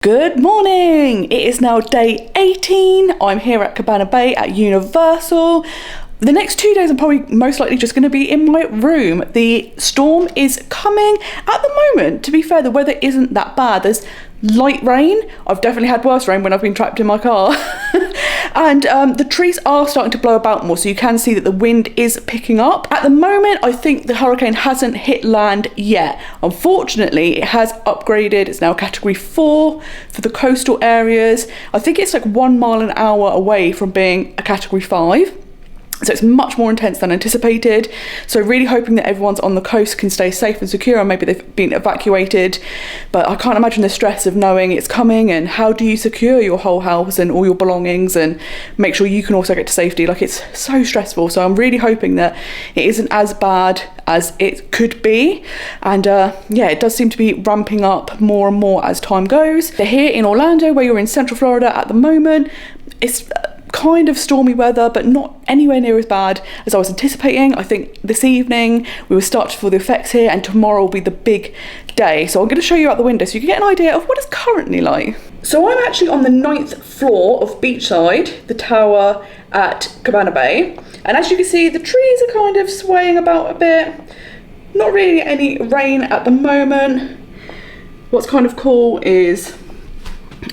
Good morning! It is now day 18. I'm here at Cabana Bay at Universal. The next 2 days I'm probably most likely just going to be in my room. The storm is coming. At the moment, to be fair, the weather isn't that bad. There's light rain. I've definitely had worse rain when I've been trapped in my car. And the trees are starting to blow about more, so you can see that the wind is picking up. At the moment, I think the hurricane hasn't hit land yet. Unfortunately, it has upgraded. It's now category 4 for the coastal areas. I think it's like 1 mile an hour away from being a category 5. So it's much more intense than anticipated. So really hoping that everyone's on the coast can stay safe and secure, and maybe they've been evacuated. But I can't imagine the stress of knowing it's coming, and how do you secure your whole house and all your belongings and make sure you can also get to safety. Like, it's so stressful. So I'm really hoping that it isn't as bad as it could be. And yeah, it does seem to be ramping up more and more as time goes. They're here in Orlando, where you're in Central Florida at the moment. It's kind of stormy weather, but not anywhere near as bad as I was anticipating. I think this evening we will start to feel the effects here, and tomorrow will be the big day. So I'm going to show you out the window so you can get an idea of what it's currently like. So I'm actually on the 9th floor of Beachside, the tower at Cabana Bay, and as you can see, the trees are kind of swaying about a bit. Not really any rain at the moment. What's kind of cool is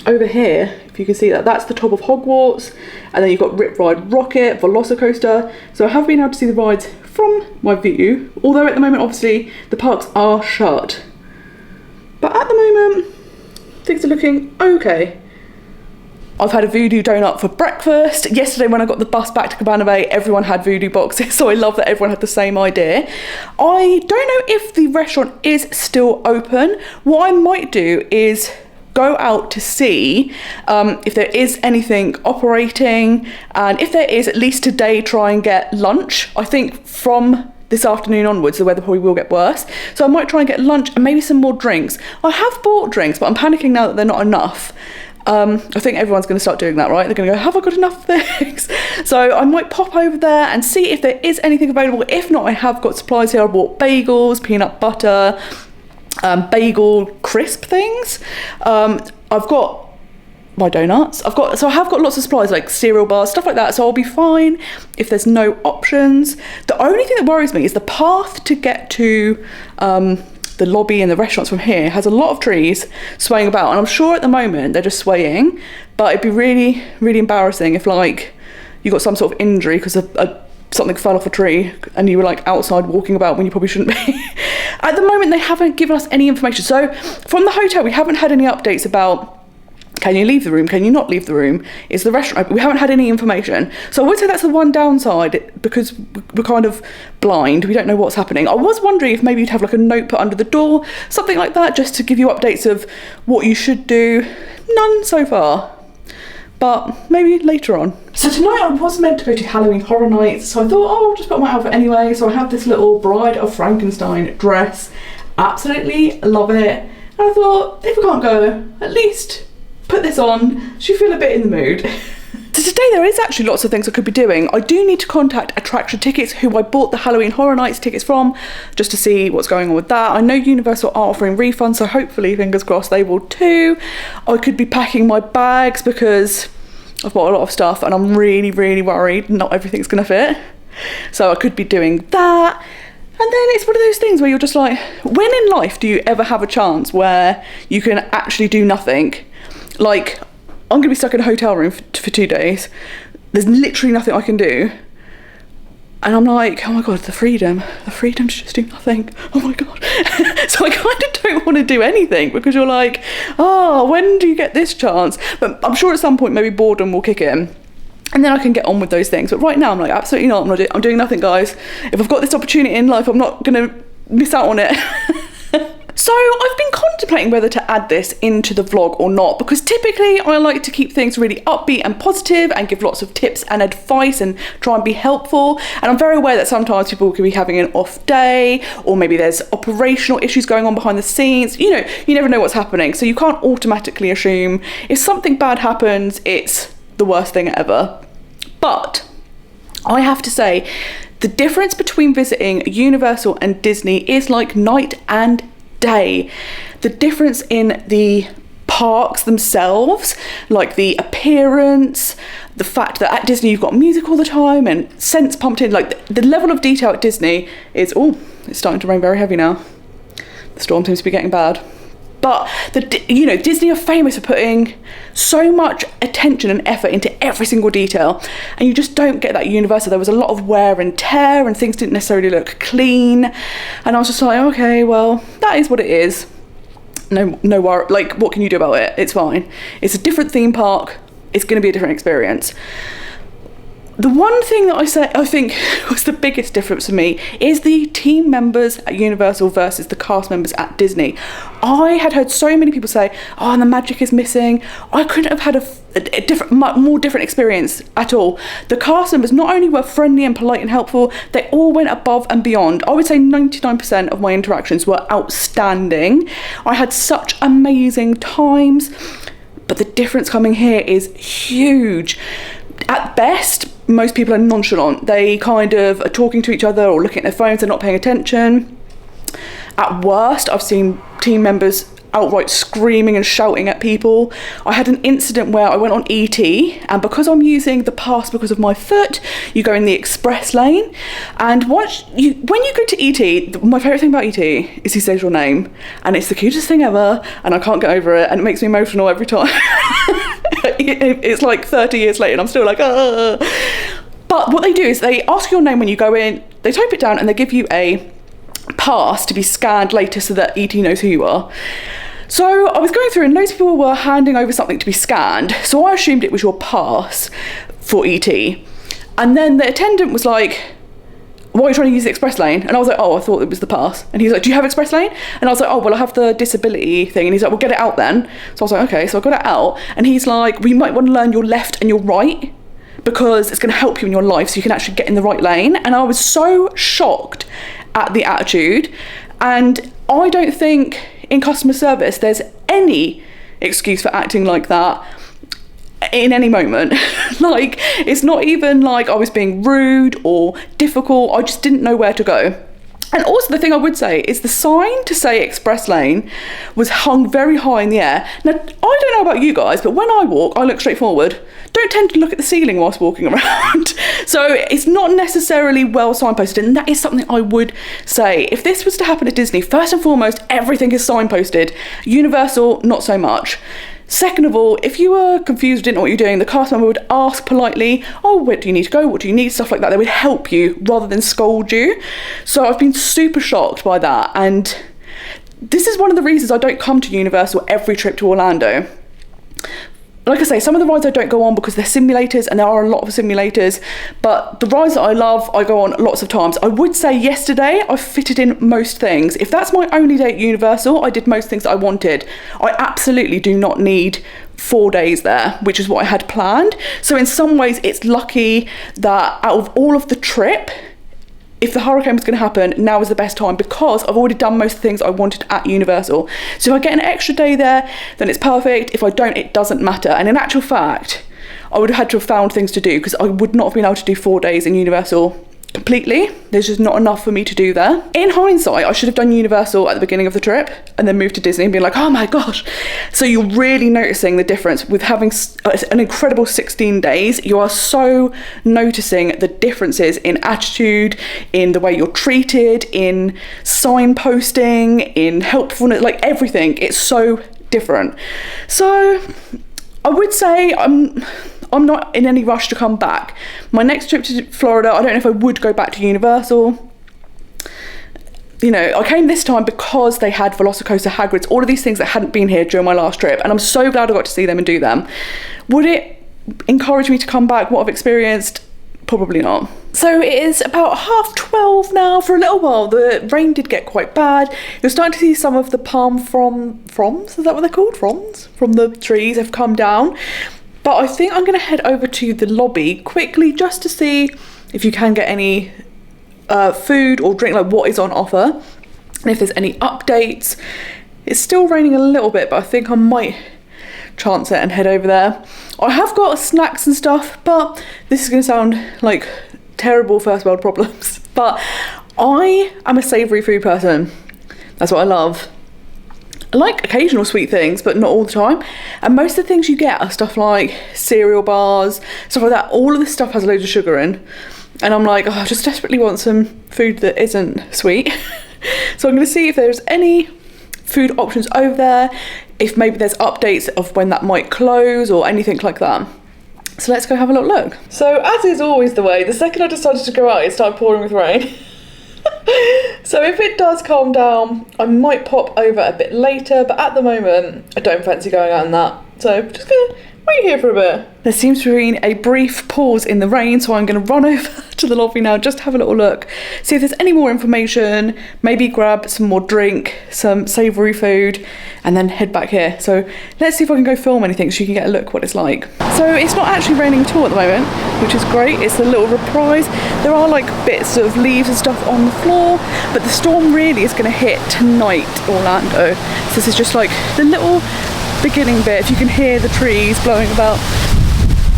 over here, if you can see that, that's the top of Hogwarts, and then you've got Rip Ride Rocket, Velocicoaster. So I have been able to see the rides from my view, although at the moment obviously the parks are shut. But at the moment things are looking okay. I've had a voodoo donut for breakfast. Yesterday when I got the bus back to Cabana Bay, everyone had voodoo boxes, so I love that everyone had the same idea. I don't know if the restaurant is still open. What I might do is go out to see if there is anything operating, and if there is, at least today try and get lunch. I think from this afternoon onwards the weather probably will get worse, so I might try and get lunch and maybe some more drinks. I have bought drinks, but I'm panicking now that they're not enough. I think everyone's going to start doing that, right? They're going to go, have I got enough things? So I might pop over there and see if there is anything available. If not, I have got supplies here. I bought bagels, peanut butter, bagel crisp things. I've got my donuts. I have got lots of supplies like cereal bars, stuff like that. So I'll be fine if there's no options. The only thing that worries me is the path to get to the lobby and the restaurants from here has a lot of trees swaying about, and I'm sure at the moment they're just swaying, but it'd be really, really embarrassing if like you got some sort of injury because something fell off a tree and you were like outside walking about when you probably shouldn't be. At the moment they haven't given us any information. So from the hotel we haven't had any updates about, can you leave the room, can you not leave the room, is the restaurant open? We haven't had any information. So I would say that's the one downside, because we're kind of blind, we don't know what's happening. I was wondering if maybe you'd have like a note put under the door, something like that, just to give you updates of what you should do. None so far, but maybe later on. So tonight I was meant to go to Halloween Horror Nights, so I thought, oh, I'll just put my outfit anyway. So I have this little Bride of Frankenstein dress, absolutely love it. And I thought, if I can't go, at least put this on, should feel a bit in the mood. So today there is actually lots of things I could be doing. I do need to contact Attraction Tickets, who I bought the Halloween Horror Nights tickets from, just to see what's going on with that. I know Universal are offering refunds, so hopefully, fingers crossed, they will too. I could be packing my bags because I've bought a lot of stuff and I'm really, really worried not everything's gonna fit. So I could be doing that. And then it's one of those things where you're just like, when in life do you ever have a chance where you can actually do nothing? Like, I'm gonna be stuck in a hotel room for 2 days. There's literally nothing I can do. And I'm like, oh my God, the freedom to just do nothing. Oh my God. So I kind of don't want to do anything, because you're like, oh, when do you get this chance? But I'm sure at some point maybe boredom will kick in, and then I can get on with those things. But right now I'm like, absolutely not. I'm doing nothing, guys. If I've got this opportunity in life, I'm not gonna miss out on it. So I've been contemplating whether to add this into the vlog or not, because typically I like to keep things really upbeat and positive and give lots of tips and advice and try and be helpful. And I'm very aware that sometimes people could be having an off day, or maybe there's operational issues going on behind the scenes. You know, you never know what's happening. So you can't automatically assume if something bad happens, it's the worst thing ever. But I have to say, the difference between visiting Universal and Disney is like night and day. The difference in the parks themselves, like the appearance, the fact that at Disney you've got music all the time and scents pumped in. Like the level of detail at Disney is, oh, it's starting to rain very heavy now. The storm seems to be getting bad. But Disney are famous for putting so much attention and effort into every single detail, and you just don't get that at Universal. There was a lot of wear and tear, and things didn't necessarily look clean. And I was just like, okay, well, that is what it is. No worry. Like, what can you do about it? It's fine. It's a different theme park. It's going to be a different experience. The one thing that I think was the biggest difference for me is the team members at Universal versus the cast members at Disney. I had heard so many people say, oh, and the magic is missing. I couldn't have had a more different experience at all. The cast members not only were friendly and polite and helpful, they all went above and beyond. I would say 99% of my interactions were outstanding. I had such amazing times, but the difference coming here is huge. At best, most people are nonchalant. They kind of are talking to each other or looking at their phones and not paying attention. At worst, I've seen team members outright screaming and shouting at people. I had an incident where I went on ET, and because I'm using the pass because of my foot, you go in the express lane. And when you go to ET, my favourite thing about ET is he says your name, and it's the cutest thing ever, and I can't get over it, and it makes me emotional every time. It's like 30 years later and I'm still like, ah. But what they do is they ask your name when you go in, they type it down, and they give you a pass to be scanned later so that ET knows who you are. So I was going through and loads of people were handing over something to be scanned, so I assumed it was your pass for ET. And then the attendant was like, why are you trying to use the express lane? And I was like, oh, I thought it was the pass. And he's like, do you have express lane? And I was like, oh, well, I have the disability thing. And he's like, well, get it out then. So I was like, okay. So I got it out, and he's like, we might want to learn your left and your right because it's going to help you in your life so you can actually get in the right lane. And I was so shocked at the attitude. And I don't think in customer service there's any excuse for acting like that in any moment. Like, it's not even like I was being rude or difficult. I just didn't know where to go. And also the thing I would say is the sign to say express lane was hung very high in the air. Now, I don't know about you guys, but when I walk, I look straight forward. Don't tend to look at the ceiling whilst walking around. So it's not necessarily well signposted, and that is something I would say. If this was to happen at Disney, first and foremost, everything is signposted. Universal, not so much. Second of all, if you were confused, didn't know what you're doing, the cast member would ask politely, oh, where do you need to go? What do you need? Stuff like that. They would help you rather than scold you. So I've been super shocked by that. And this is one of the reasons I don't come to Universal every trip to Orlando. Like I say, some of the rides I don't go on because they're simulators, and there are a lot of simulators, but the rides that I love, I go on lots of times. I would say yesterday I fitted in most things. If that's my only day at Universal, I did most things that I wanted. I absolutely do not need 4 days there, which is what I had planned. So in some ways it's lucky that out of all of the trip, if the hurricane was going to happen, now is the best time because I've already done most things I wanted at Universal. So if I get an extra day there, then it's perfect. If I don't, it doesn't matter. And in actual fact, I would have had to have found things to do because I would not have been able to do 4 days in Universal completely. There's just not enough for me to do there. In hindsight, I should have done Universal at the beginning of the trip and then moved to Disney and been like, oh my gosh. So you're really noticing the difference with having an incredible 16 days. You are so noticing the differences in attitude, in the way you're treated, in signposting, in helpfulness, like everything. It's so different. So I would say I'm not in any rush to come back. My next trip to Florida, I don't know if I would go back to Universal. You know, I came this time because they had Velocicoaster, Hagrid's, all of these things that hadn't been here during my last trip, and I'm so glad I got to see them and do them. Would it encourage me to come back? What I've experienced? Probably not. So it is about 12:30 now. For a little while, the rain did get quite bad. You're starting to see some of the palm fronds, is that what they're called? Fronds? From the trees have come down. But I think I'm going to head over to the lobby quickly just to see if you can get any food or drink, like what is on offer, and if there's any updates. It's still raining a little bit, but I think I might chance it and head over there. I have got snacks and stuff, but this is going to sound like terrible first world problems, but I am a savoury food person. That's what I love. I like occasional sweet things, but not all the time. And most of the things you get are stuff like cereal bars, stuff like that. All of this stuff has loads of sugar in. And I'm like, oh, I just desperately want some food that isn't sweet. So I'm going to see if there's any food options over there, if maybe there's updates of when that might close or anything like that. So let's go have a little look. So as is always the way, the second I decided to go out, it started pouring with rain. So if it does calm down, I might pop over a bit later, but at the moment, I don't fancy going out in that. So I'm just gonna wait here for a bit. There seems to be a brief pause in the rain, so I'm going to run over to the lobby now, just have a little look, see if there's any more information, maybe grab some more drink, some savoury food, and then head back here. So let's see if I can go film anything so you can get a look what it's like. So it's not actually raining at all at the moment, which is great. It's a little reprise. There are like bits of leaves and stuff on the floor, but the storm really is going to hit tonight, Orlando. So this is just like the little beginning bit. If you can hear the trees blowing about,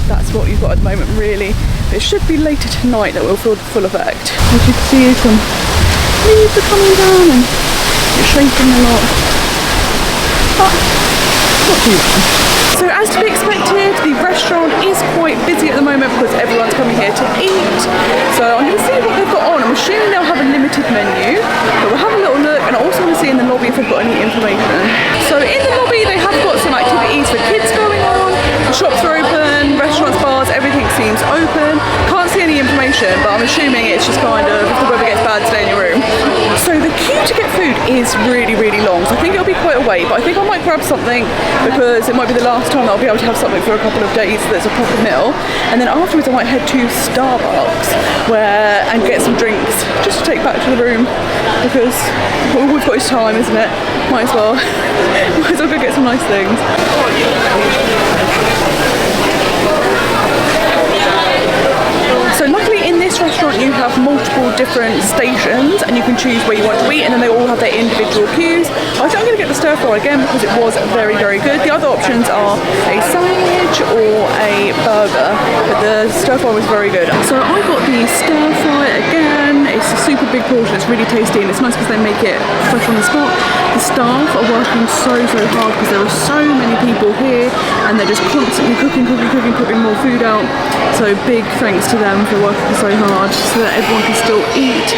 that's what you've got at the moment really. But it should be later tonight that we'll feel the full effect. As you can see, some leaves are coming down and it's shaking a lot, but not too bad. So as to be expected, the restaurant is quite busy at the moment because everyone's coming here to eat. So I'm going to see what they've got on. I'm assuming they'll have a limited menu, but we'll have a little look, and I also want to see in the lobby if they've got any information. So in the lobby they have got some activities for kids going on, the shops are open, restaurants, bars, everything seems open. Can't see any information, but I'm assuming it's just kind of, if the weather gets bad, stay in your room. So the queue to get food is really, really long, so I think it'll be quite a wait, but I think I might grab something because it might be the last time I'll be able to have something for a couple of days that's a proper meal. And then afterwards I might head to Starbucks and get some drinks just to take back to the room, because all we've got is time, isn't it? Might as well. Might as well go get some nice things. So luckily in this restaurant you have multiple different stations and you can choose where you want to eat, and then they all have their individual queues. I think I'm going to get the stir fry again because it was very, very good. The other options are a sandwich or a burger, but the stir fry was very good. So I got the stir fry again. It's a super big portion, it's really tasty, and it's nice because they make it fresh on the spot. The staff are working so hard because there are so many people here and they're just constantly cooking more food out. So big thanks to them for working so hard so that everyone can still eat.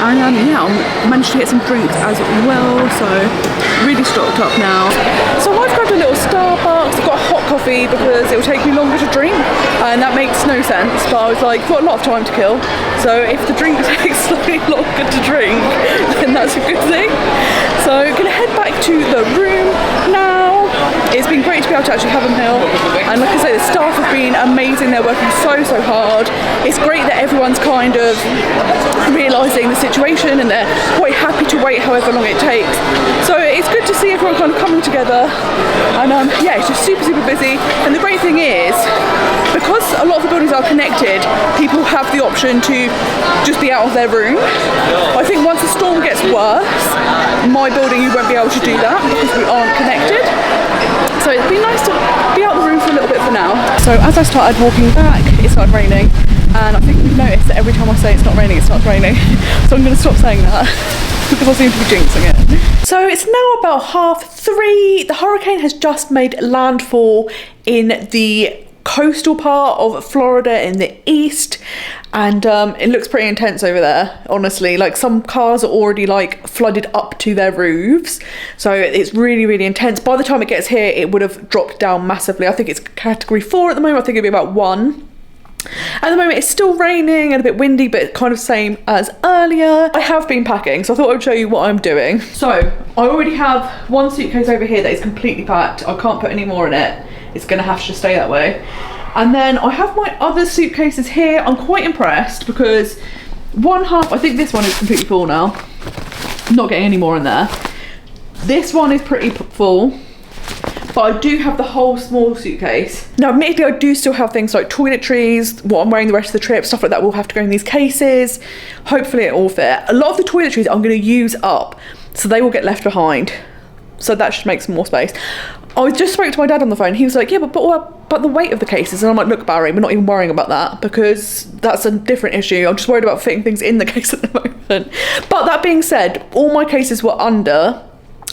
And yeah, I managed to get some drinks as well, so really stocked up now. So I've grabbed a little Starbucks. I've got a hot coffee because it will take me longer to drink, and that makes no sense, but I was like, I've got a lot of time to kill, so if the drink takes slightly longer to drink, then that's a good thing. So I'm gonna head back to the room now. It's been great to be able to actually have a meal, and like I say, the staff have been amazing. They're working so hard. It's great that everyone's kind of realising the situation and they're quite happy to wait however long it takes. So it's good to see everyone kind of coming together, and yeah, it's just super busy. And the great thing is, because a lot of the buildings are connected, people have the option to just be out of their room. I think once the storm gets worse, my building you won't be able to do that because we aren't connected. So it'd be nice to be out of the room for a little bit for now. So as I started walking back, it started raining, and I think we've noticed that every time I say it's not raining, it starts raining. So I'm going to stop saying that because I seem to be jinxing it. So it's now about 3:30. The hurricane has just made landfall in the coastal part of Florida in the east, and it looks pretty intense over there, honestly. Like, some cars are already like flooded up to their roofs, so it's really intense. By the time it gets here, it would have dropped down massively. I think it's category 4 at the moment. I think it'd be about 1. At the moment it's still raining and a bit windy, but kind of same as earlier. I have been packing, so I thought I would show you what I'm doing. So I already have one suitcase over here that is completely packed. I can't put any more in it. It's gonna have to stay that way. And then I have my other suitcases here. I'm quite impressed because one half, I think this one is completely full now. I'm not getting any more in there. This one is pretty full, but I do have the whole small suitcase. Now admittedly I do still have things like toiletries, what I'm wearing the rest of the trip, stuff like that will have to go in these cases. Hopefully it all fit. A lot of the toiletries I'm going to use up, so they will get left behind. So that should make some more space. I just spoke to my dad on the phone. He was like, yeah, but the weight of the cases. And I'm like, look, Barry, we're not even worrying about that because that's a different issue. I'm just worried about fitting things in the case at the moment. But that being said, all my cases were under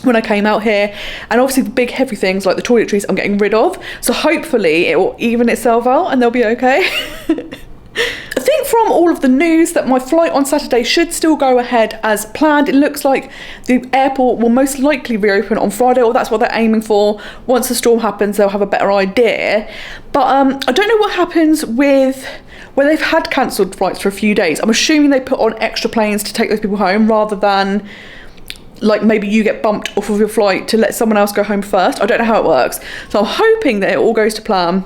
when I came out here, and obviously the big heavy things like the toiletries I'm getting rid of, so hopefully it will even itself out and they'll be okay. I think from all of the news that my flight on Saturday should still go ahead as planned. It looks like the airport will most likely reopen on Friday, or that's what they're aiming for. Once the storm happens, they'll have a better idea. But I don't know what happens with where they've had cancelled flights for a few days. I'm assuming they put on extra planes to take those people home, rather than like maybe you get bumped off of your flight to let someone else go home first. I don't know how it works. So I'm hoping that it all goes to plan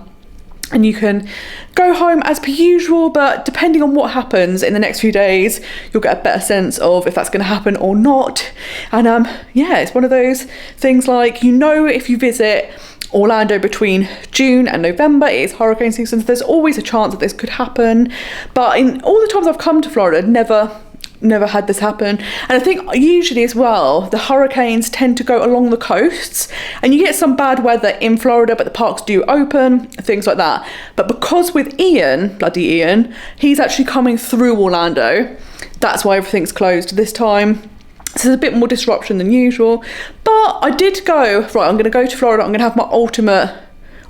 and you can go home as per usual, but depending on what happens in the next few days, you'll get a better sense of if that's going to happen or not. And yeah, it's one of those things like, you know, if you visit Orlando between June and November, it is hurricane season, so there's always a chance that this could happen. But in all the times I've come to Florida, never had this happen. And I think usually as well, the hurricanes tend to go along the coasts, and you get some bad weather in Florida, but the parks do open, things like that. But because with Ian, bloody Ian, he's actually coming through Orlando, that's why everything's closed this time. So there's a bit more disruption than usual. But I did go, right, I'm going to go to Florida, I'm going to have my ultimate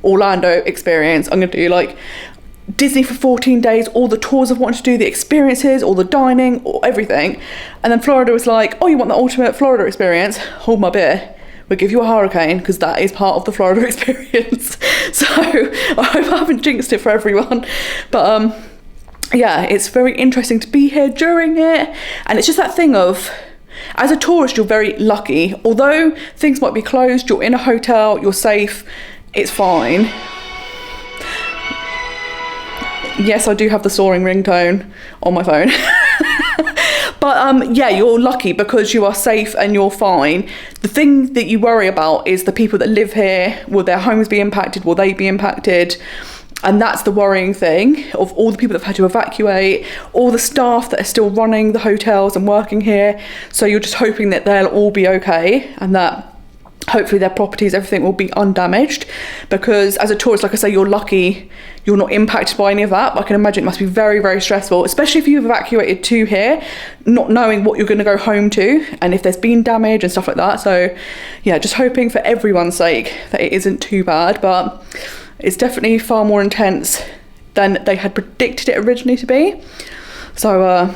Orlando experience. I'm going to do like Disney for 14 days, all the tours I've wanted to do, the experiences, all the dining, all everything. And then Florida was like, oh, you want the ultimate Florida experience? Hold my beer. We'll give you a hurricane, because that is part of the Florida experience. So I hope I haven't jinxed it for everyone. But yeah, it's very interesting to be here during it. And it's just that thing of, as a tourist, you're very lucky. Although things might be closed, you're in a hotel, you're safe, it's fine. Yes, I do have the soaring ringtone on my phone. But yeah, you're lucky because you are safe and you're fine. The thing that you worry about is the people that live here. Will their homes be impacted? Will they be impacted? And that's the worrying thing, of all the people that have had to evacuate, all the staff that are still running the hotels and working here. So you're just hoping that they'll all be okay, and that hopefully their properties, everything will be undamaged. Because as a tourist, like I say, you're lucky you're not impacted by any of that. But I can imagine it must be very, very stressful, especially if you've evacuated to here, not knowing what you're going to go home to and if there's been damage and stuff like that. So yeah, just hoping for everyone's sake that it isn't too bad. But it's definitely far more intense than they had predicted it originally to be. So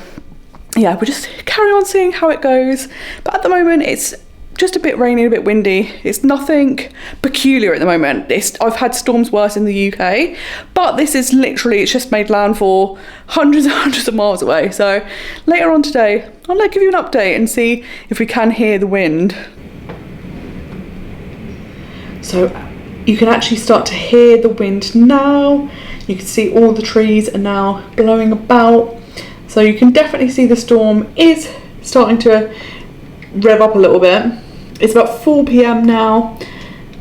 yeah, we'll just carry on seeing how it goes. But at the moment, it's just a bit rainy, a bit windy. It's nothing peculiar at the moment. I've had storms worse in the UK, but this is literally, it's just made landfall hundreds and hundreds of miles away. So later on today, I'll give you an update and see if we can hear the wind. So you can actually start to hear the wind now. You can see all the trees are now blowing about. So you can definitely see the storm is starting to rev up a little bit. It's about 4 p.m. now.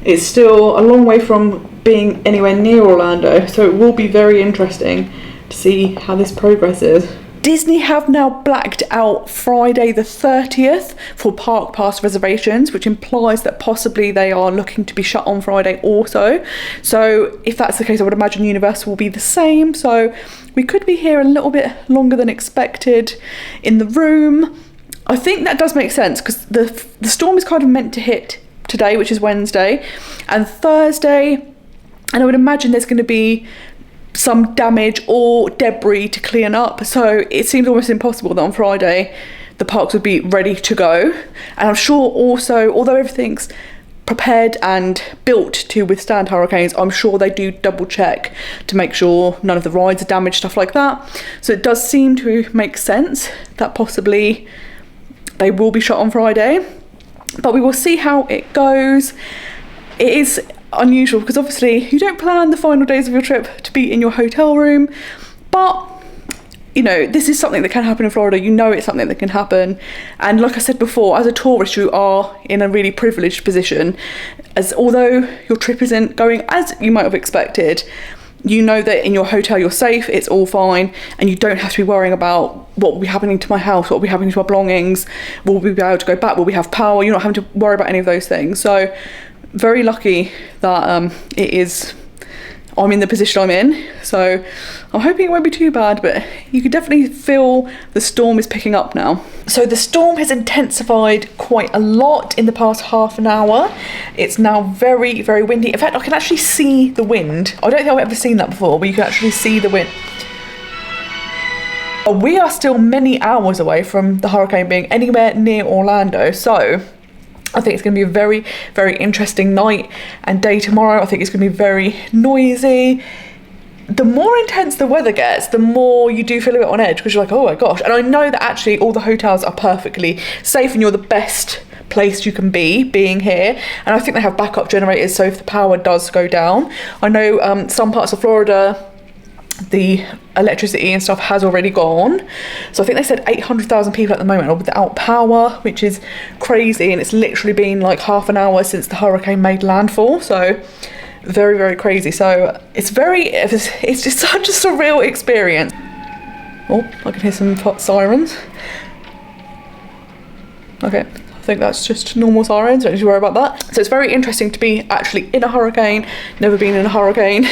It's still a long way from being anywhere near Orlando, so it will be very interesting to see how this progresses. Disney have now blacked out Friday the 30th for park pass reservations, which implies that possibly they are looking to be shut on Friday also. So if that's the case, I would imagine Universal will be the same. So we could be here a little bit longer than expected in the room. I think that does make sense, because the storm is kind of meant to hit today, which is Wednesday, and Thursday, and I would imagine there's going to be some damage or debris to clean up. So it seems almost impossible that on Friday the parks would be ready to go. And I'm sure also, although everything's prepared and built to withstand hurricanes, I'm sure they do double check to make sure none of the rides are damaged, stuff like that. So it does seem to make sense that possibly they will be shut on Friday, but we will see how it goes. It is unusual because obviously you don't plan the final days of your trip to be in your hotel room, but you know, this is something that can happen in Florida. You know, it's something that can happen. And like I said before, as a tourist, you are in a really privileged position, as although your trip isn't going as you might have expected, you know that in your hotel you're safe, it's all fine, and you don't have to be worrying about what will be happening to my house, what will be happening to our belongings, will we be able to go back, will we have power. You're not having to worry about any of those things. So very lucky that it is I'm in the position I'm in. So I'm hoping it won't be too bad, but you can definitely feel the storm is picking up now. So the storm has intensified quite a lot in the past half an hour. It's now very, very windy. In fact, I can actually see the wind. I don't think I've ever seen that before, but you can actually see the wind. We are still many hours away from the hurricane being anywhere near Orlando, so I think it's going to be a very, very interesting night and day tomorrow. I think it's going to be very noisy. The more intense the weather gets, the more you do feel a bit on edge, because you're like, oh my gosh. And I know that actually all the hotels are perfectly safe and you're the best place you can be being here, and I think they have backup generators, so if the power does go down. I know some parts of Florida, the electricity and stuff has already gone, so I think they said 800,000 people at the moment are without power, which is crazy, and it's literally been like half an hour since the hurricane made landfall, so very, very crazy. So it's just such a surreal experience. Oh, I can hear some sirens. Okay, I think that's just normal sirens, don't need to worry about that. So it's very interesting to be actually in a hurricane, never been in a hurricane.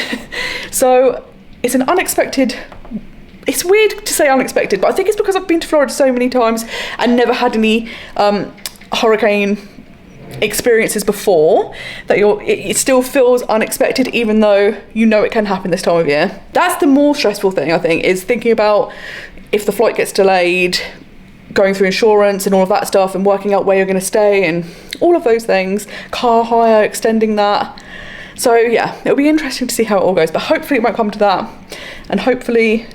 So it's an unexpected, it's weird to say unexpected, but I think it's because I've been to Florida so many times and never had any hurricane experiences before that it still feels unexpected, even though you know it can happen this time of year. That's the more stressful thing, I think, is thinking about if the flight gets delayed, going through insurance and all of that stuff, and working out where you're going to stay and all of those things, car hire, extending that. So yeah, it'll be interesting to see how it all goes, but hopefully it won't come to that, and hopefully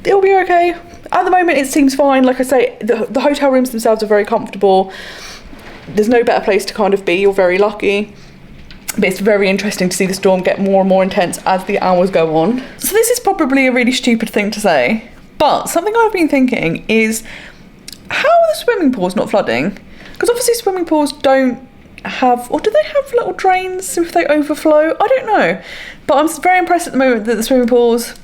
it'll be okay. At the moment it seems fine. Like I say, the hotel rooms themselves are very comfortable. There's no better place to kind of be, you're very lucky. But it's very interesting to see the storm get more and more intense as the hours go on. So this is probably a really stupid thing to say, but something I've been thinking is, how are the swimming pools not flooding? Because obviously swimming pools don't have, or do they have little drains if they overflow? I don't know, but I'm very impressed at the moment that the swimming pools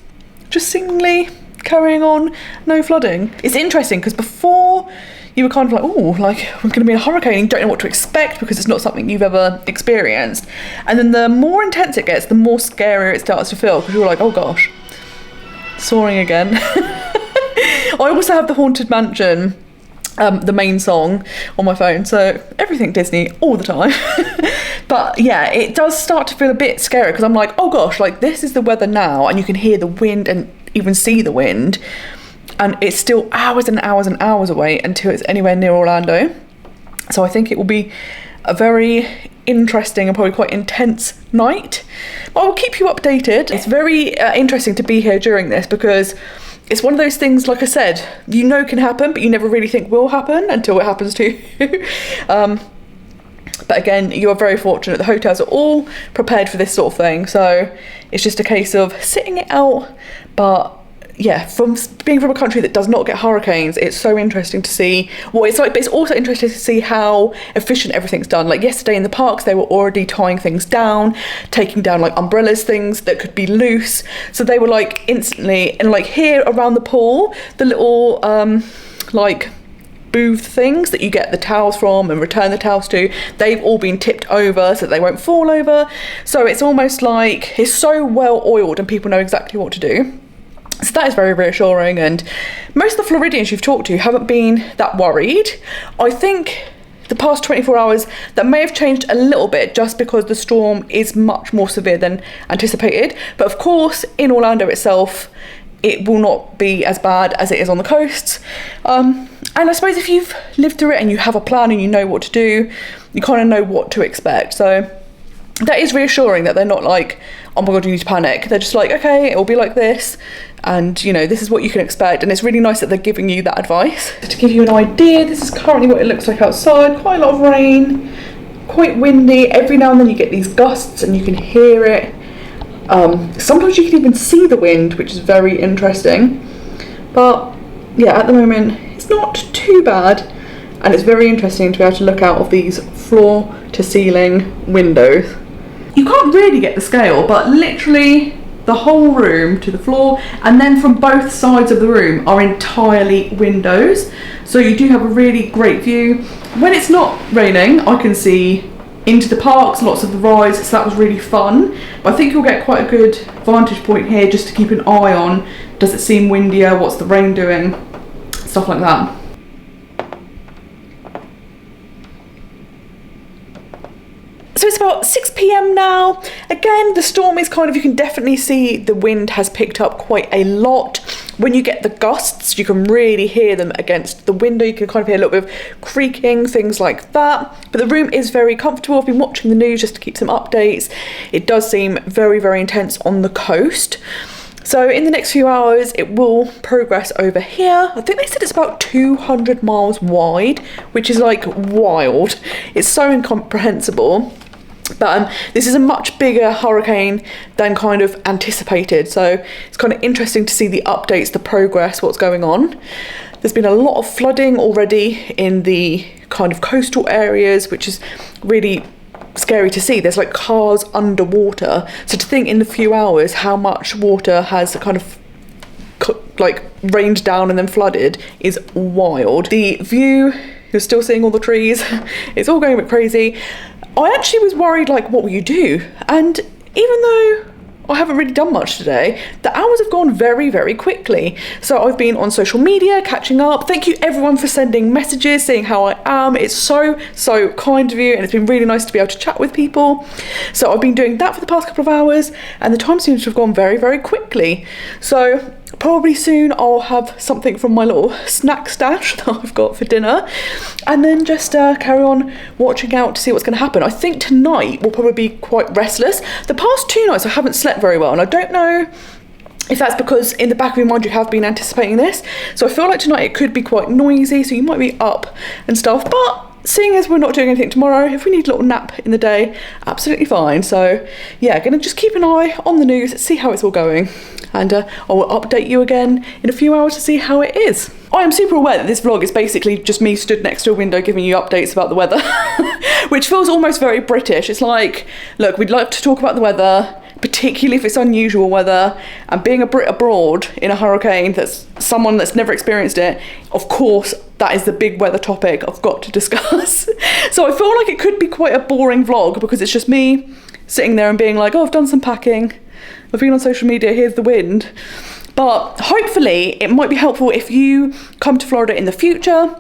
just seemingly carrying on, no flooding. It's interesting because before you were kind of like, oh, like we're going to be in a hurricane, you don't know what to expect because it's not something you've ever experienced, and then the more intense it gets, the more scarier it starts to feel, because you're like, oh gosh, soaring again. I also have the Haunted Mansion, the main song, on my phone, so everything Disney all the time. But yeah, it does start to feel a bit scary, because I'm like, oh gosh, like this is the weather now, and you can hear the wind and even see the wind, and it's still hours and hours and hours away until it's anywhere near Orlando. So I think it will be a very interesting and probably quite intense night, but I will keep you updated. It's very interesting to be here during this, because it's one of those things, like I said, you know can happen, but you never really think will happen until it happens to you. But again, you are very fortunate. The hotels are all prepared for this sort of thing, so it's just a case of sitting it out. But yeah, from being from a country that does not get hurricanes, it's so interesting to see what it's like, but it's also interesting to see how efficient everything's done. Like yesterday in the parks, they were already tying things down, taking down like umbrellas, things that could be loose, so they were like instantly. And like here around the pool, the little like booth things that you get the towels from and return the towels to, they've all been tipped over so that they won't fall over. So it's almost like it's so well oiled and people know exactly what to do. So that is very reassuring, and most of the Floridians you've talked to haven't been that worried. I think the past 24 hours that may have changed a little bit, just because the storm is much more severe than anticipated. But of course in Orlando itself it will not be as bad as it is on the coasts. And I suppose if you've lived through it and you have a plan and you know what to do, you kind of know what to expect. So that is reassuring that they're not like, oh my god, you need to panic. They're just like, okay, it will be like this, and you know, this is what you can expect. And it's really nice that they're giving you that advice. To give you an idea, this is currently what it looks like outside. Quite a lot of rain, quite windy. Every now and then you get these gusts and you can hear it. Sometimes you can even see the wind, which is very interesting. But yeah, at the moment it's not too bad, and it's very interesting to be able to look out of these floor to ceiling windows. You can't really get the scale, but literally the whole room to the floor, and then from both sides of the room are entirely windows, so you do have a really great view. When it's not raining, I can see into the parks, lots of the rides, so that was really fun. But I think you'll get quite a good vantage point here just to keep an eye on, does it seem windier, what's the rain doing, stuff like that. So it's about 6 p.m. now. Again, the storm is kind of, you can definitely see the wind has picked up quite a lot. When you get the gusts, you can really hear them against the window. You can kind of hear a little bit of creaking, things like that. But the room is very comfortable. I've been watching the news just to keep some updates. It does seem very, very intense on the coast. So in the next few hours, it will progress over here. I think they said it's about 200 miles wide, which is like wild. It's so incomprehensible. But this is a much bigger hurricane than kind of anticipated. So it's kind of interesting to see the updates, the progress, what's going on. There's been a lot of flooding already in the kind of coastal areas, which is really scary to see. There's like cars underwater. So to think in a few hours how much water has kind of like rained down and then flooded is wild. The view, you're still seeing all the trees. It's all going a bit crazy. I actually was worried, like, what will you do? And even though I haven't really done much today, the hours have gone very, very quickly. So I've been on social media, catching up. Thank you everyone for sending messages, saying how I am. It's so, so kind of you, and it's been really nice to be able to chat with people. So I've been doing that for the past couple of hours, and the time seems to have gone very, very quickly. So probably soon I'll have something from my little snack stash that I've got for dinner, and then just carry on watching out to see what's going to happen. I think tonight will probably be quite restless. The past 2 nights I haven't slept very well, and I don't know if that's because in the back of your mind you have been anticipating this. So I feel like tonight it could be quite noisy, so you might be up and stuff, but seeing as we're not doing anything tomorrow, if we need a little nap in the day, absolutely fine. So yeah, gonna just keep an eye on the news, see how it's all going, and I will update you again in a few hours to see how it is. I am super aware that this vlog is basically just me stood next to a window giving you updates about the weather, which feels almost very British. It's like, look, we'd like to talk about the weather, particularly if it's unusual weather, and being a Brit abroad in a hurricane, that's someone that's never experienced it, of course that is the big weather topic I've got to discuss. So I feel like it could be quite a boring vlog because it's just me sitting there and being like, oh, I've done some packing, I've been on social media, here's the wind. But hopefully it might be helpful if you come to Florida in the future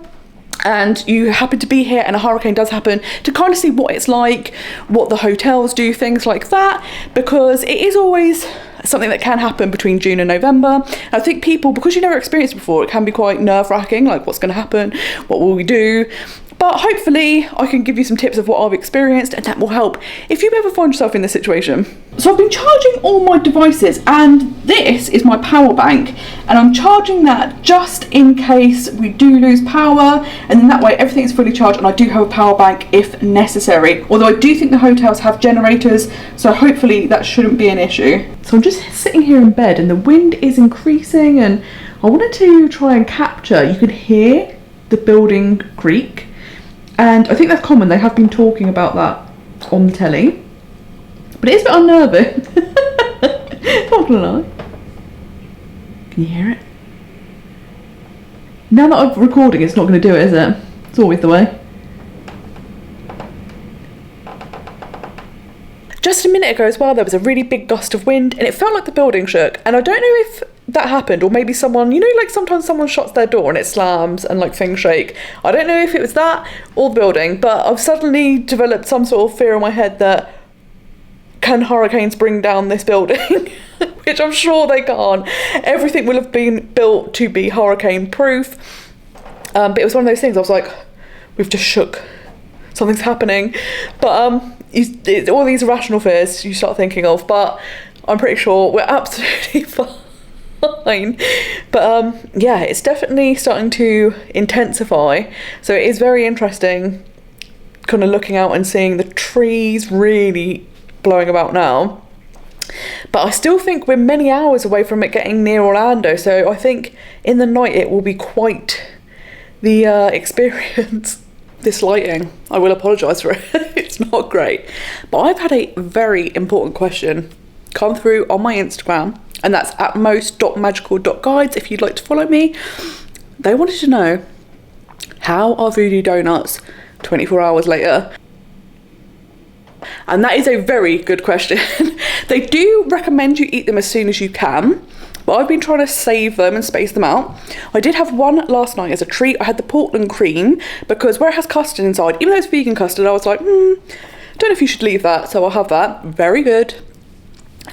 and you happen to be here and a hurricane does happen, to kind of see what it's like, what the hotels do, things like that, because it is always something that can happen between June and November. I think people, because you've never experienced it before, it can be quite nerve-wracking, like what's going to happen, what will we do? But hopefully I can give you some tips of what I've experienced, and that will help if you ever find yourself in this situation. So I've been charging all my devices, and this is my power bank, and I'm charging that just in case we do lose power, and then that way everything is fully charged, and I do have a power bank if necessary. Although I do think the hotels have generators, so hopefully that shouldn't be an issue. So I'm just sitting here in bed, and the wind is increasing, and I wanted to try and capture, you can hear the building creak. And I think that's common, they have been talking about that on the telly. But it is a bit unnerving. Not gonna lie. Can you hear it? Now that I'm recording, it's not gonna do it, is it? It's always the way. Just a minute ago as well, there was a really big gust of wind and it felt like the building shook. And I don't know if that happened, or maybe someone, you know, like sometimes someone shuts their door and it slams and like things shake. I don't know if it was that or the building, but I've suddenly developed some sort of fear in my head that, can hurricanes bring down this building? Which I'm sure they can't. Everything will have been built to be hurricane proof. But it was one of those things, I was like, we've just shook. Something's happening. But it's all these irrational fears you start thinking of, but I'm pretty sure we're absolutely fine. But yeah, it's definitely starting to intensify. So it is very interesting kind of looking out and seeing the trees really blowing about now. But I still think we're many hours away from it getting near Orlando, so I think in the night it will be quite the experience. This lighting, I will apologise for it, it's not great. But I've had a very important question come through on my Instagram, and that's at most.magical.guides if you'd like to follow me. They wanted to know, how are voodoo donuts 24 hours later? And that is a very good question. They do recommend you eat them as soon as you can, but I've been trying to save them and space them out. I did have one last night as a treat. I had the Portland cream, because where it has custard inside, even though it's vegan custard, I was like, don't know if you should leave that, so I'll have that. Very good.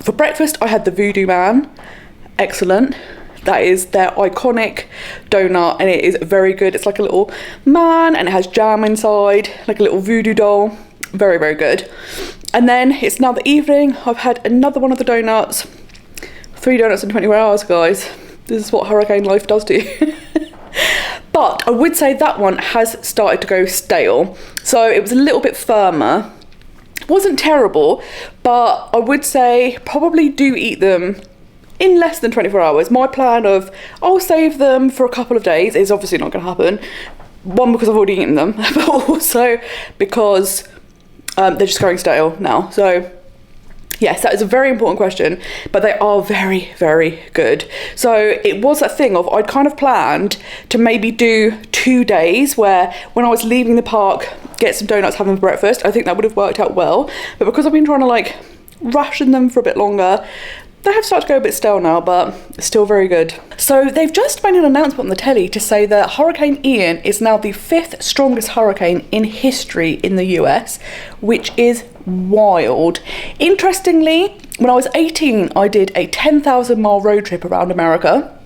For breakfast, I had the Voodoo Man. Excellent. That is their iconic donut, and it is very good. It's like a little man, and it has jam inside, like a little voodoo doll. Very, very good. And then it's now the evening. I've had another one of the donuts. 3 donuts in 24 hours, guys. This is what hurricane life does to you. But I would say that one has started to go stale. So it was a little bit firmer. Wasn't terrible, but I would say probably do eat them in less than 24 hours. My plan of I'll save them for a couple of days is obviously not going to happen. One, because I've already eaten them, but also because they're just going stale now. So yes, that is a very important question, but they are very, very good. So it was that thing of I'd kind of planned to maybe do 2 days where when I was leaving the park, get some donuts, have them for breakfast. I think that would have worked out well. But because I've been trying to like ration them for a bit longer, they have started to go a bit stale now, but still very good. So they've just made an announcement on the telly to say that Hurricane Ian is now the 5th strongest hurricane in history in the US, which is wild. Interestingly, when I was 18, I did a 10,000 mile road trip around America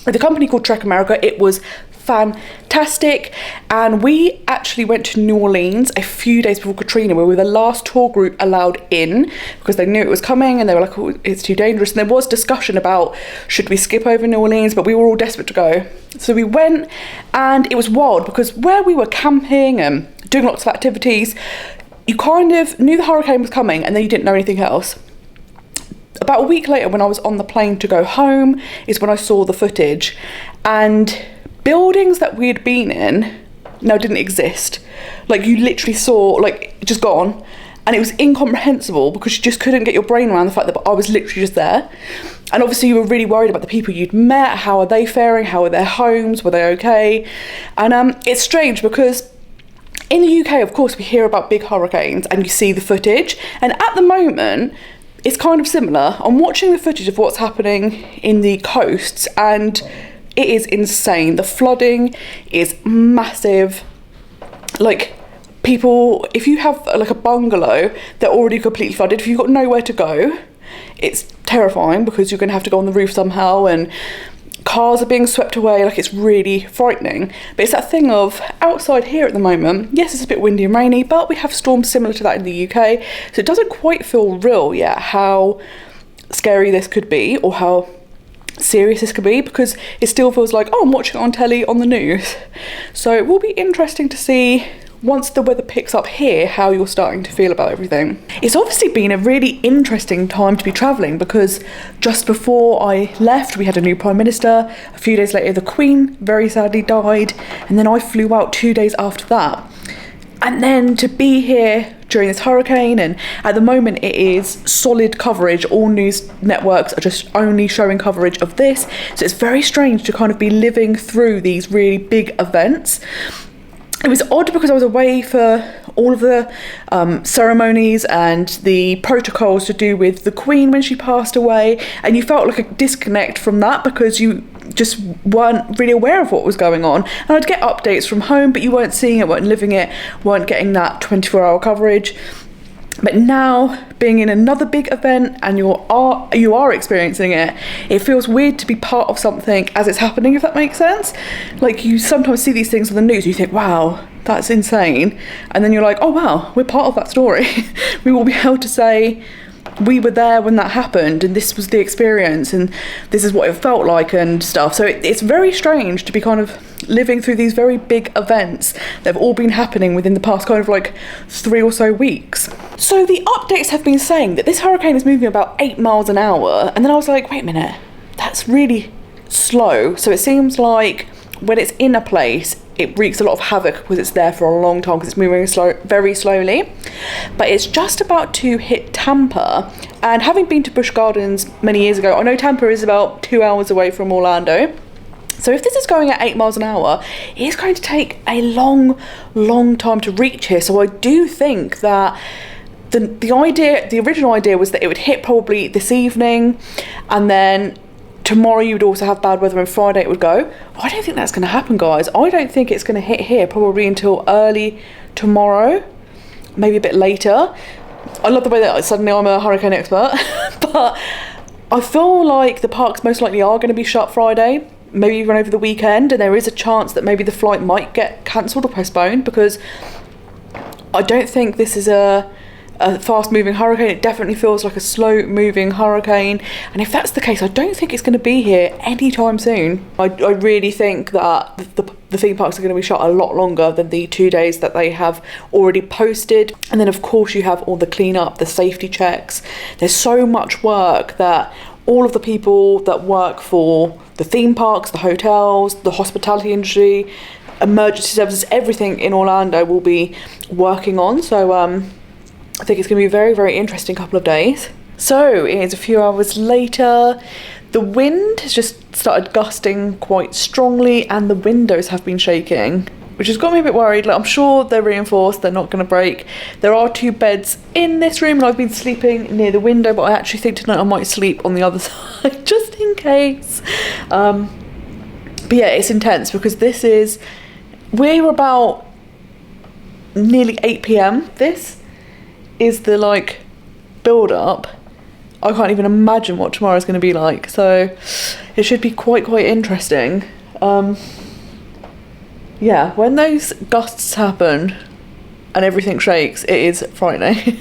with a company called Trek America. It was fantastic, and we actually went to New Orleans a few days before Katrina. We were the last tour group allowed in because they knew it was coming, and they were like, oh, it's too dangerous. And there was discussion about should we skip over New Orleans, but we were all desperate to go, so we went. And it was wild because where we were camping and doing lots of activities, you kind of knew the hurricane was coming and then you didn't know anything else. About a week later, when I was on the plane to go home, is when I saw the footage, and buildings that we had been in now didn't exist. Like, you literally saw, like, just gone, and it was incomprehensible because you just couldn't get your brain around the fact that I was literally just there. And obviously you were really worried about the people you'd met. How are they faring? How are their homes? Were they okay? And it's strange because in the UK, of course, we hear about big hurricanes and you see the footage, and at the moment it's kind of similar. I'm watching the footage of what's happening in the coasts, and it is insane. The flooding is massive. Like, people, if you have like a bungalow, they're already completely flooded. If you've got nowhere to go, it's terrifying because you're going to have to go on the roof somehow, and cars are being swept away. Like, it's really frightening. But it's that thing of outside here at the moment, yes, it's a bit windy and rainy, but we have storms similar to that in the UK, so it doesn't quite feel real yet how scary this could be or how serious this could be, because it still feels like, oh, I'm watching it on telly on the news. So it will be interesting to see once the weather picks up here how you're starting to feel about everything. It's obviously been a really interesting time to be travelling because just before I left we had a new Prime Minister. A few days later the Queen very sadly died, and then I flew out 2 days after that. And then to be here during this hurricane, and at the moment it is solid coverage. All news networks are just only showing coverage of this. So it's very strange to kind of be living through these really big events. It was odd because I was away for all of the ceremonies and the protocols to do with the Queen when she passed away, and you felt like a disconnect from that because you just weren't really aware of what was going on. And I'd get updates from home, but you weren't seeing it, weren't living it, weren't getting that 24-hour coverage. But now, being in another big event and you are experiencing it, it feels weird to be part of something as it's happening, if that makes sense. Like, you sometimes see these things on the news, you think, wow, that's insane. And then you're like, oh wow, we're part of that story. We will be able to say, we were there when that happened, and this was the experience, and this is what it felt like and stuff. So it's very strange to be kind of living through these very big events that have all been happening within the past kind of like 3 or so weeks. So the updates have been saying that this hurricane is moving about 8 miles an hour, and then I was like, wait a minute, that's really slow. So it seems like when it's in a place, it wreaks a lot of havoc because it's there for a long time because it's moving very slowly. But it's just about to hit Tampa, and having been to Busch Gardens many years ago, I know Tampa is about 2 hours away from Orlando. So if this is going at 8 miles an hour, it is going to take a long time to reach here. So I do think that the original idea was that it would hit probably this evening, and then tomorrow you would also have bad weather, and Friday it would go. I don't think that's going to happen, guys. I don't think it's going to hit here probably until early tomorrow, maybe a bit later. I love the way that suddenly I'm a hurricane expert, but I feel like the parks most likely are going to be shut Friday, maybe even over the weekend, and there is a chance that maybe the flight might get cancelled or postponed, because I don't think this is a fast-moving hurricane. It definitely feels like a slow-moving hurricane, and if that's the case, I don't think it's going to be here anytime soon. I really think that the theme parks are going to be shut a lot longer than the 2 days that they have already posted. And then of course you have all the cleanup, the safety checks. There's so much work that all of the people that work for the theme parks, the hotels, the hospitality industry, emergency services, everything in Orlando will be working on. So I think it's going to be a very, very interesting couple of days. So it is a few hours later. The wind has just started gusting quite strongly, and the windows have been shaking, which has got me a bit worried. Like, I'm sure they're reinforced, they're not going to break. There are 2 beds in this room, and I've been sleeping near the window, but I actually think tonight I might sleep on the other side, just in case. But yeah, it's intense, because we're about nearly 8 p.m. This is the like build up. I can't even imagine what tomorrow is going to be like, so it should be quite interesting. Yeah, when those gusts happen and everything shakes, it is frightening.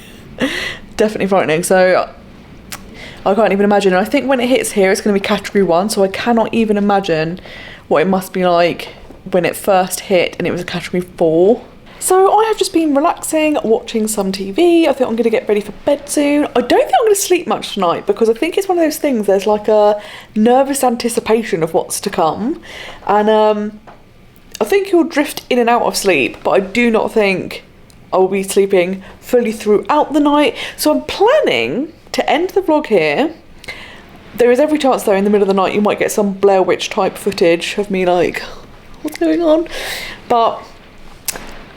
Definitely frightening. So I can't even imagine. And I think when it hits here, it's going to be category 1, so I cannot even imagine what it must be like when it first hit and it was a category 4. So I have just been relaxing, watching some TV. I think I'm going to get ready for bed soon. I don't think I'm going to sleep much tonight, because I think it's one of those things, there's like a nervous anticipation of what's to come. And I think you'll drift in and out of sleep, but I do not think I will be sleeping fully throughout the night. So I'm planning to end the vlog here. There is every chance though in the middle of the night you might get some Blair Witch type footage of me like, what's going on? But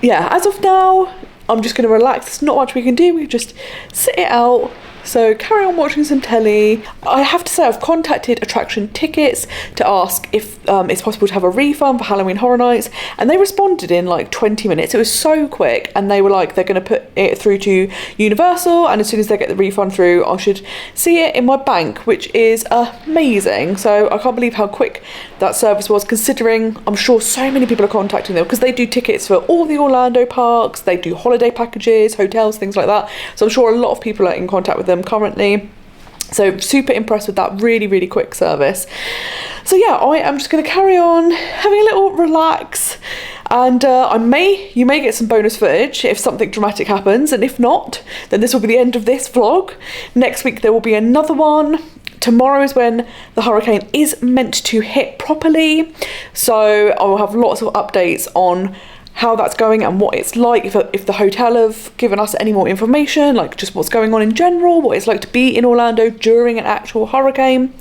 yeah, as of now, I'm just going to relax. There's not much we can do. We can just sit it out. So carry on watching some telly. I have to say I've contacted Attraction Tickets to ask if it's possible to have a refund for Halloween Horror Nights, and they responded in like 20 minutes. It was so quick, and they were like they're going to put it through to Universal, and as soon as they get the refund through, I should see it in my bank, which is amazing. So I can't believe how quick that service was, considering I'm sure so many people are contacting them, because they do tickets for all the Orlando parks, they do holiday packages, hotels, things like that. So I'm sure a lot of people are in contact with them currently. So super impressed with that really quick service. So yeah, I am just going to carry on having a little relax, and you may get some bonus footage if something dramatic happens, and if not, then this will be the end of this vlog. Next week there will be another one. Tomorrow is when the hurricane is meant to hit properly, so I will have lots of updates on how that's going and what it's like, if the hotel have given us any more information, like just what's going on in general, what it's like to be in Orlando during an actual hurricane.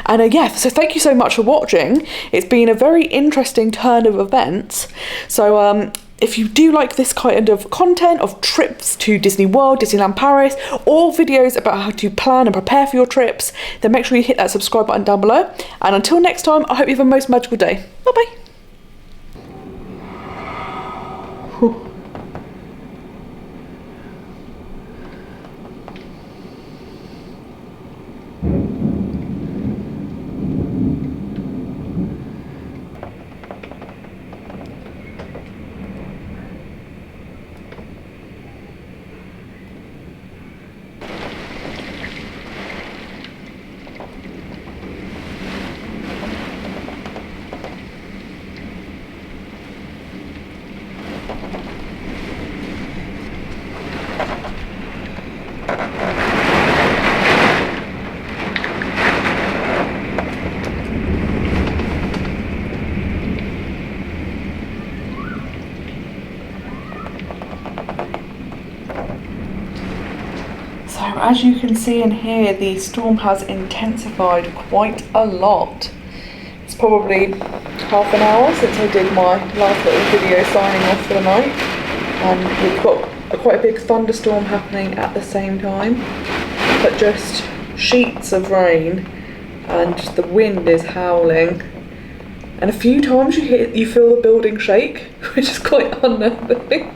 And yeah, so thank you so much for watching. It's been a very interesting turn of events. So if you do like this kind of content of trips to Disney World, Disneyland Paris, or videos about how to plan and prepare for your trips, then make sure you hit that subscribe button down below. And until next time, I hope you have a most magical day. Bye bye. So as you can see and hear, the storm has intensified quite a lot. It's probably half an hour since I did my last little video signing off for the night, and we've got quite a big thunderstorm happening at the same time, but just sheets of rain and the wind is howling. And a few times you feel the building shake, which is quite unnerving.